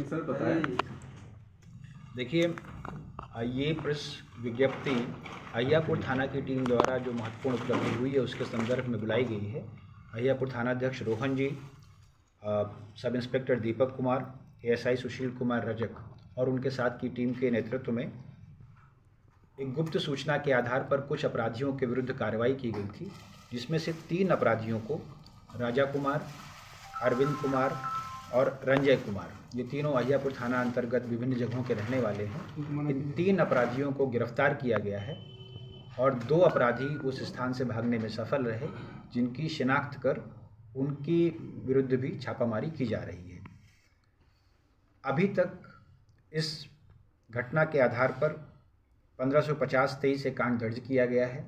Sir बताएं। देखिए, ये प्रेस विज्ञप्ति अहियापुर थाना की टीम द्वारा जो महत्वपूर्ण उपलब्धि हुई है उसके संदर्भ में बुलाई गई है। अहियापुर थानाध्यक्ष रोहन जी, sub inspector Deepak Kumar, ASI Sushil Kumar Rajak और उनके साथ की टीम के नेतृत्व में एक गुप्त सूचना के आधार पर कुछ अपराधियों के विरुद्ध कार्रवाई की गई थी, जिसमें से 3 अपराधियों को राजा कुमार, अरविंद कुमार और रंजय कुमार, ये तीनों अहियापुर थाना अंतर्गत विभिन्न जगहों के रहने वाले हैं। इन 3 अपराधियों को गिरफ्तार किया गया है और 2 अपराधी उस स्थान से भागने में सफल रहे, जिनकी शिनाख्त कर उनके विरुद्ध भी छापामारी की जा रही है। अभी तक इस घटना के आधार पर 1550-23 से कांड दर्ज किया गया है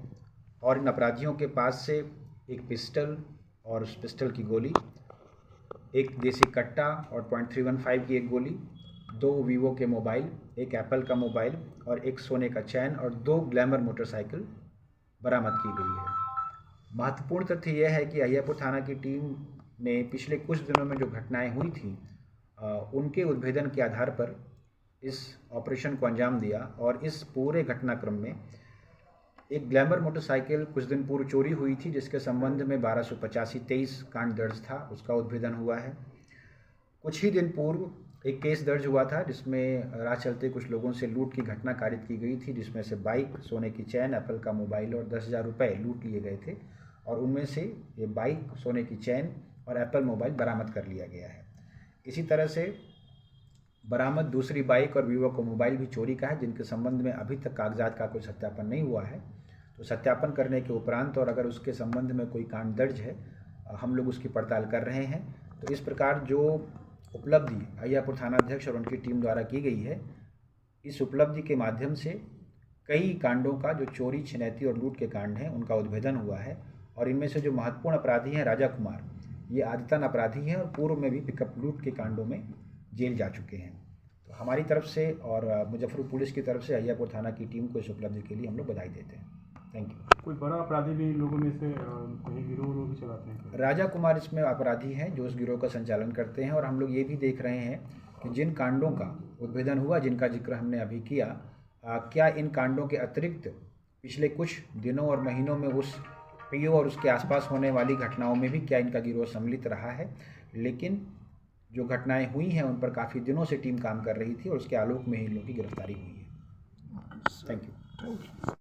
और इन अपराधियों के पास से एक पिस्टल और उस पिस्टल की गोली, एक देसी कट्टा और .315 की एक गोली, 2 वीवो के मोबाइल, एक एप्पल का मोबाइल और एक सोने का चैन और 2 ग्लैमर मोटरसाइकिल बरामद की गई है। महत्वपूर्ण तथ्य यह है कि अहियापुर थाना की टीम ने पिछले कुछ दिनों में जो घटनाएं हुई थी उनके उद्भेदन के आधार पर इस ऑपरेशन को अंजाम दिया और इस पूरे घटनाक्रम में एक ग्लैमर मोटरसाइकिल कुछ दिन पूर्व चोरी हुई थी, जिसके संबंध में 1285-23 कांड दर्ज था, उसका उद्भेदन हुआ है। कुछ ही दिन पूर्व एक केस दर्ज हुआ था जिसमें राह चलते कुछ लोगों से लूट की घटना कारित की गई थी, जिसमें से बाइक, सोने की चैन, एप्पल का मोबाइल और 10,000 रुपये लूट लिए गए थे और उनमें से ये बाइक, सोने की चैन और एप्पल मोबाइल बरामद कर लिया गया है। इसी तरह से बरामद दूसरी बाइक और वीवो का मोबाइल भी चोरी का है, जिनके संबंध में अभी तक कागजात का कोई सत्यापन नहीं हुआ है। तो सत्यापन करने के उपरांत और अगर उसके संबंध में कोई कांड दर्ज है, हम लोग उसकी पड़ताल कर रहे हैं। तो इस प्रकार जो उपलब्धि अहियापुर थानाध्यक्ष और उनकी टीम द्वारा की गई है, इस उपलब्धि के माध्यम से कई कांडों का, जो चोरी, छिनैती और लूट के कांड हैं, उनका उद्भेदन हुआ है। और इनमें से जो महत्वपूर्ण अपराधी हैं राजा कुमार, ये आदतन अपराधी हैं और पूर्व में भी पिकअप लूट के कांडों में जेल जा चुके हैं। तो हमारी तरफ से और मुजफ्फरपुर पुलिस की तरफ से अहियापुर थाना की टीम को इस उपलब्धि के लिए हम लोग बधाई देते हैं। Thank you. कोई बड़ा अपराधी भी इन लोगों में से कहीं गिरोह भी चलाते हैं? राजा कुमार इसमें अपराधी हैं जो इस गिरोह का संचालन करते हैं और हम लोग ये भी देख रहे हैं कि जिन कांडों का उद्भेदन हुआ, जिनका जिक्र हमने अभी किया, क्या इन कांडों के अतिरिक्त पिछले कुछ दिनों और महीनों में उस पीओ और उसके आसपास होने वाली घटनाओं में भी क्या इनका गिरोह सम्मिलित रहा है। लेकिन जो घटनाएं हुई हैं उन पर काफ़ी दिनों से टीम काम कर रही थी और उसके आलोक में ही इन लोगों की गिरफ्तारी हुई है। Thank you.